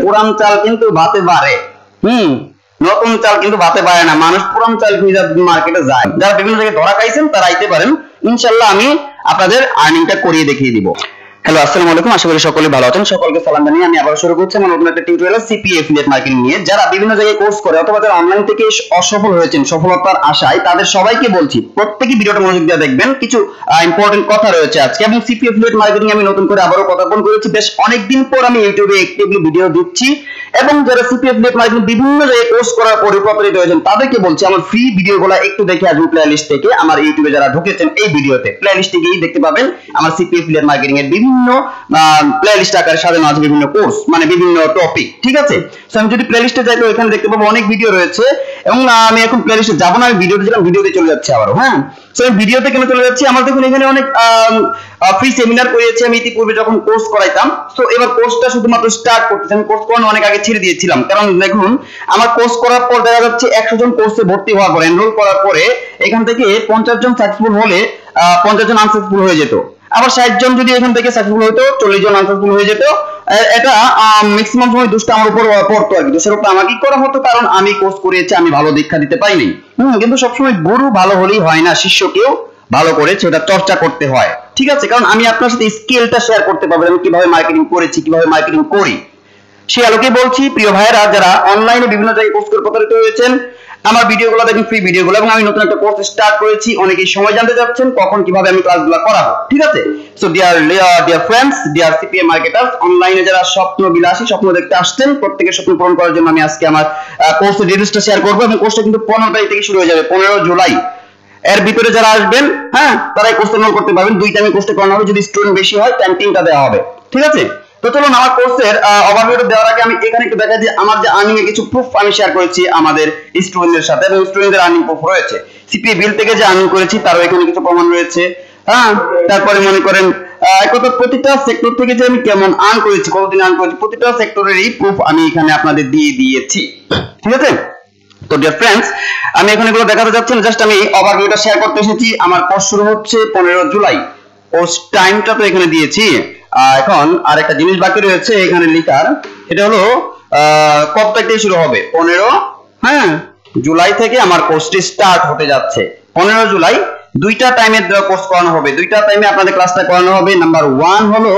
পুরান চাল কিন্তু ভাতে বাড়ে, নতুন চাল কিন্তু ভাতে পারে না। মানুষ পুরান চাল কিনে মার্কেটে যায়। যারা বিভিন্ন জায়গায় ধরা খাইছেন তারা আইতে পারেন, ইনশাআল্লাহ আমি আপনাদের আর্নিংটা করিয়ে দেখিয়ে দিব। হ্যালো, আসসালামু আলাইকুম, আশা করি সকলে ভালো আছেন। সকলকে সালাম জানিয়ে আমি আবার শুরু করছি আমার নতুন একটা টিউটোরিয়াল সিপিএ এফিলিয়েট মার্কেটিং নিয়ে। যারা বিভিন্ন জায়গায় কোর্স করে অথবা যারা অনলাইন থেকে অসফল হয়েছেন, সফলতার আশায়, তাদের সবাইকে বলছি প্রত্যেকই ভিডিওটা মনোযোগ দিয়ে দেখবেন। কিছু ইম্পর্টেন্ট কথা রয়েছে আজকে। এবং সিপিএ এফিলিয়েট মার্কেটিং আমি নতুন করে আবারও পদার্পণ করেছি। বেশ অনেকদিন পর আমি ইউটিউবে অ্যাক্টিভলি ভিডিও দিচ্ছি এবং যারা সিপিএ এফিলিয়েট মার্কেটিং বিভিন্ন জায়গায় কোর্স করার পরিকল্পিত হয়েছেন তাদেরকে বলছি আমার ফ্রি ভিডিওগুলো একটু দেখে আসুন প্লেলিস্ট থেকে। আমার ইউটিউবে যারা ঢুকেছেন এই ভিডিওতে প্লেলিস্টে গিয়ে দেখতে পাবেন আমার সিপিএ এফিলিয়েট মার্কেটিং এর বিভিন্ন প্লেলিস্ট আকারে সাজানো আছে বিভিন্ন কোর্স, মানে বিভিন্ন টপিক, ঠিক আছে। সো আমি যদি প্লেলিস্টে যাই তো এখানে দেখতে পাবো অনেক ভিডিও রয়েছে এবং আমি এখন প্লেলিস্টে যাব না, আমি ভিডিওতে ছিলাম, ভিডিওতে চলে যাচ্ছি আবারও। হ্যাঁ, সো আমি ভিডিওতে কেন চলে যাচ্ছি, আমার দেখুন এখানে অনেক ফ্রি সেমিনার করিয়েছি আমি ইতিপূর্বে যখন কোর্স করাইতাম। সো এবার কোর্সটা শুধুমাত্র স্টার্ট করতেছি। আমি কোর্স করানো অনেক আগে ছেড়ে দিয়েছিলাম, কারণ দেখুন আমার কোর্স করার পর দেখা যাচ্ছে 100 জন কোর্সে ভর্তি হওয়ার পর এনরোল করার পরে এখান থেকে 50 জন সাকসেসফুল হলে 50 জন আনসাকসেসফুল হয়ে যেত। আবার 60 জন যদি এখান থেকে সাকসেসফুল হতো 40 জন আনসাকসেসফুল হয়ে যেত। এটা ম্যাক্সিমাম সময় দোষটা আমার উপর পড়তো আর কি, দোষের উপর আমাকেই করা হতো, কারণ আমি কোর্স করিয়েছি, আমি ভালো দীক্ষা দিতে পাইনি। কিন্তু সবসময় গুরু ভালো হলেই হয় না, শিষ্যকেও ভালো করে সেটা চর্চা করতে হয়, ঠিক আছে। কারণ আমি আপনার সাথে স্কিলটা শেয়ার করতে পারবো, আমি কিভাবে মার্কেটিং করেছি, কিভাবে মার্কেটিং করি, সে আলোকে বলছি। প্রিয় ভাইয়েরা যারা অনলাইনে বিভিন্ন জায়গায় কোর্স করে প্রতারিত হয়েছেন, আমার ভিডিওগুলো দেখুন, ফ্রি ভিডিওগুলো, এবং আমি নতুন একটা কোর্স স্টার্ট করেছি। অনেকেই সময় জানতে যাচ্ছেন কখন কিভাবে আমি ক্লাসগুলো করাবো, ঠিক আছে। So dear friends, dear CPA marketers, অনলাইনে যারা স্বপ্ন বিলাসী, স্বপ্ন দেখতে আসছেন, প্রত্যেকের স্বপ্ন পূরণ করার জন্য আমি আজকে আমার কোর্সের ডিটেইলসটা শেয়ার করবো। এবং কোর্সটা কিন্তু 15 তারিখ থেকে শুরু হয়ে যাবে, 15 জুলাই। এর ভিতরে যারা আসবেন, হ্যাঁ, তারা এই কোর্সটা এনরোল করতে পারবেন। 2 টাইমে কোর্সটা করানো হবে, যদি স্টুডেন্ট বেশি হয় টাইম 3টা দেওয়া হবে, ঠিক আছে। তো চলুন আমার কোর্সের ওভারভিউটা দেওয়ার আগে আমি এখানে একটু দেখাই যে আমার যে আর্নিং এর কিছু প্রুফ আমি শেয়ার করেছি আমাদের স্টুডেন্টদের সাথে, এবং স্টুডেন্টদের আর্নিং প্রুফ রয়েছে। সিপিএ বিল থেকে যে আর্নিং করেছি তারও এখানে কিছু প্রমাণ রয়েছে। হ্যাঁ, তারপরে মনে করেন কত প্রতিটা সেক্টর থেকে যে আমি কেমন আর্ন করেছি, কতদিন আর্ন করেছি, প্রতিটা সেক্টরেরই প্রুফ আমি এখানে আপনাদের দিয়ে দিয়েছি, ঠিক আছে। তো ডিয়ার ফ্রেন্ডস, আমি এখন এগুলো দেখাতে যাচ্ছি না, জাস্ট আমি ওভারভিউটা শেয়ার করতে এসেছি। আমার কোর্স শুরু হচ্ছে 15 জুলাই। কোর্স টাইমটা তো এখানে দিয়েছি। এখন আরেকটা জিনিস বাকি রয়েছে এখানে লেখার, এটা হলো কত তারিখ থেকে শুরু হবে। 15 জুলাই থেকে আমার কোর্সটি স্টার্ট হতে যাচ্ছে। 15 জুলাই 2টা টাইমে কোর্স করানো হবে, 2টা টাইমে আপনাদের ক্লাসটা করানো হবে। নাম্বার 1 হলো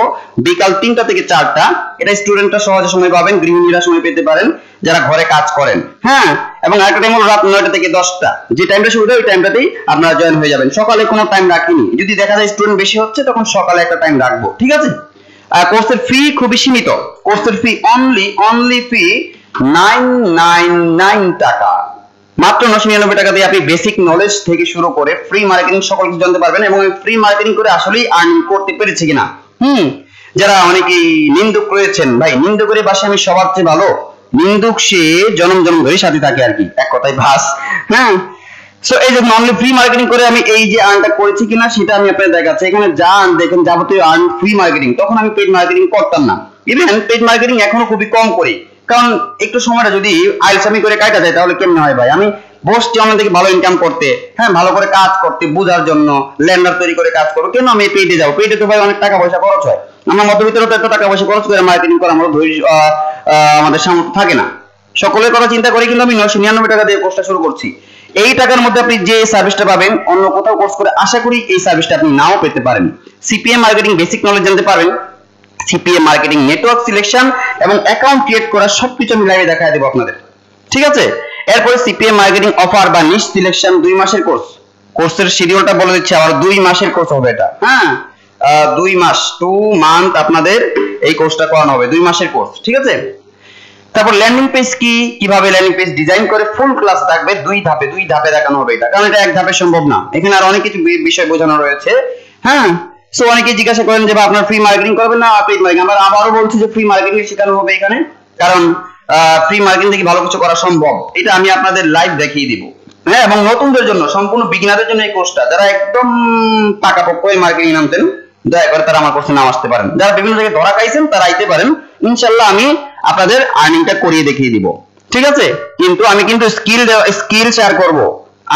বিকাল 3টা থেকে 4টা, এটা স্টুডেন্টরা সহজে সময় পাবেন, গৃহিণীরা সময় পেতে পারেন যারা ঘরে কাজ করেন। হ্যাঁ, এবং আরেকটা টাইম হলো রাত 9টা থেকে 10টা, যে টাইমটা শুরু হয় ওই টাইমটাতেই আপনারা জয়েন হয়ে যাবেন। সকালে কোনো টাইম রাখিনি, যদি দেখা যায় স্টুডেন্ট বেশি হচ্ছে তখন সকালে একটা টাইম রাখবো, ঠিক আছে। কোর্সের ফি খুবই সীমিত, কোর্সের ফি অনলি ফি 999 টাকা, মাত্র 999 টাকা দিয়ে আপনি বেসিক নলেজ থেকে শুরু করে ফ্রি মার্কেটিং সকল কিছু জানতে পারবেন। এবং আমি ফ্রি মার্কেটিং করে আসলেই আর্নিং করতে পেরেছি কিনা। যারা অনেকেই নিন্দুক রয়েছেন, ভাই নিন্দুকের পাশে আমি সবার চেয়ে ভালো, নিন্দুক সে জনম জনম ধরে সাথে থাকে আর কি, এক কথায় ভাস। হ্যাঁ, সো এই যে অনলি ফ্রি মার্কেটিং করে আমি এই যে আর্নটা করেছি কিনা সেটা আমি আপনাদের দেখাচ্ছি। এখানে যান দেখেন যাবতীয় আর্ন ফ্রি মার্কেটিং, তখন আমি পেইড মার্কেটিং করতাম না। ইভেন পেইড মার্কেটিং এখনো খুবই কম করি, কারণ একটু সময়টা যদি আইলসামি করে কাটা যায় তাহলে কেমন হয় ভাই। আমি বসছি অনলাইন থেকে ভালো ইনকাম করতে, হ্যাঁ, ভালো করে কাজ করতে, বোঝার জন্য ল্যান্ডার তৈরি করে কাজ করবো, কেন আমি পেইডে যাবো? পেইডে তো ভাই অনেক টাকা পয়সা খরচ হয়, আমার মধ্যবিত্তরা তো এত টাকা পয়সা খরচ করে মার্কেটিং করা আমার ধৈর্য আমাদের সামর্থ্য থাকে না। সকলের কথা চিন্তা করে কিন্তু আমি 999 টাকা দিয়ে কোর্সটা শুরু করছি। এই টাকার মধ্যে আপনি যে সার্ভিসটা পাবেন অন্য কোথাও কোর্স করে আশা করি এই সার্ভিসটা আপনি নাও পেতে পারেন। সিপিএ মার্কেটিং বেসিক নলেজ জানতে পারবেন, সিপিএ মার্কেটিং নেটওয়ার্ক সিলেকশন এবং অ্যাকাউন্ট ক্রিয়েট করা সবকিছু আমি লাইভে দেখায় দেব আপনাদের, ঠিক আছে। এরপরে সিপিএ মার্কেটিং অফার বা নিশ সিলেকশন 2 মাসের কোর্স, কোর্সের শিডিউলটা বলে দিচ্ছি, আবার 2 মাসের কোর্স হবে এটা। হ্যাঁ, 2 মাস 2 মান্থ আপনাদের এই কোর্সটা করানো হবে, 2 মাসের কোর্স, ঠিক আছে। তারপর ল্যান্ডিং পেজ কি, কিভাবে ল্যান্ডিং পেজ ডিজাইন করে ফুল ক্লাস থাকবে, 2 ধাপে দেখানো হবে এটা, কারণ এটা এক ধাপে সম্ভব না, এখানে আর অনেক কিছু বিষয় বোঝানো রয়েছে। হ্যাঁ, সো অনেকে জিজ্ঞাসা করেন যে আপনার ফ্রি মার্কেটিং করবেন না পেইড মার্কেটিং, আমরা আবারও বলছি যে ফ্রি মার্কেটিং শেখানো হবে এখানে, কারণ ফ্রি মার্কেটিং থেকে ভালো কিছু করা সম্ভব, এটা আমি আপনাদের লাইভ দেখিয়ে দিব। হ্যাঁ, এবং নতুনদের জন্য, সম্পূর্ণ বিগিনারদের জন্য এই কোর্সটা, যারা একদম পাকাপোক্ত এই মার্কেটিং নামতেন দয়া করে তারা আমার কোর্সে নাম আসতে পারেন। যারা বিভিন্ন জায়গায় ধরা খাইছেন তারা আইতে পারেন, ইনশাআল্লাহ আমি আপনাদের আর্নিংটা করিয়ে দেখিয়ে দিব, ঠিক আছে। কিন্তু আমি কিন্তু স্কিল শেয়ার করব,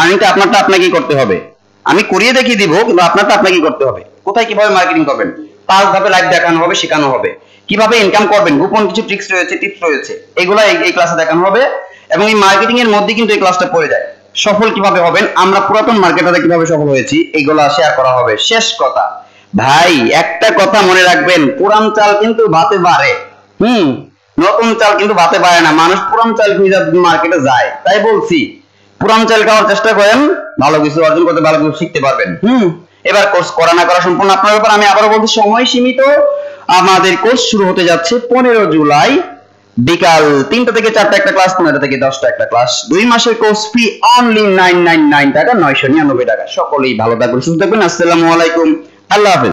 আর্নিংটা আপনাকেই করতে হবে। আমি করিয়ে দেখিয়ে দিব, কিন্তু আপনারটা আপনাকেই করতে হবে। কোথায় কিভাবে মার্কেটিং করবেন 5 ধাপে লাইভ দেখানো হবে, শেখানো হবে। কিভাবে ইনকাম করবেন, গোপন কিছু ট্রিক্স রয়েছে, টিপস রয়েছে, এগুলো এই ক্লাসে দেখানো হবে। এবং এই মার্কেটিং এর মধ্যে কিন্তু এই ক্লাসটা পড়ে যায়। সফল কিভাবে হবেন, আমরা পুরাতন মার্কেটারে কিভাবে সফল হয়েছি, এগুলো শেয়ার করা হবে। শেষ কথা ভাই, একটা কথা মনে রাখবেন, পুরান চাল কিন্তু ভাতে বাড়ে, নতুন চাল কিন্তু ভাতে পারে না। মানুষ পুরান চাল খুঁজে মার্কেটে যায়, তাই বলছি পুরান চাল খাওয়ার চেষ্টা করেন, ভালো কিছু অর্জন করতে, ভালো কিছু শিখতে পারবেন। এবার কোর্স করা না করা সম্পূর্ণ আপনার ব্যাপার। আমি আবারও বলছি, সময় সীমিত। আমাদের কোর্স শুরু হতে যাচ্ছে 15 জুলাই বিকাল 3টা থেকে 4টা একটা ক্লাস, 15টা থেকে 10টা একটা ক্লাস। 2 মাসের কোর্স ফি অনলি 999 টাকা, 999 টাকা। সকলেই ভালো থাকবেন, সুস্থ থাকবেন। আসসালামু আলাইকুম, আল্লাহ হাফেজ।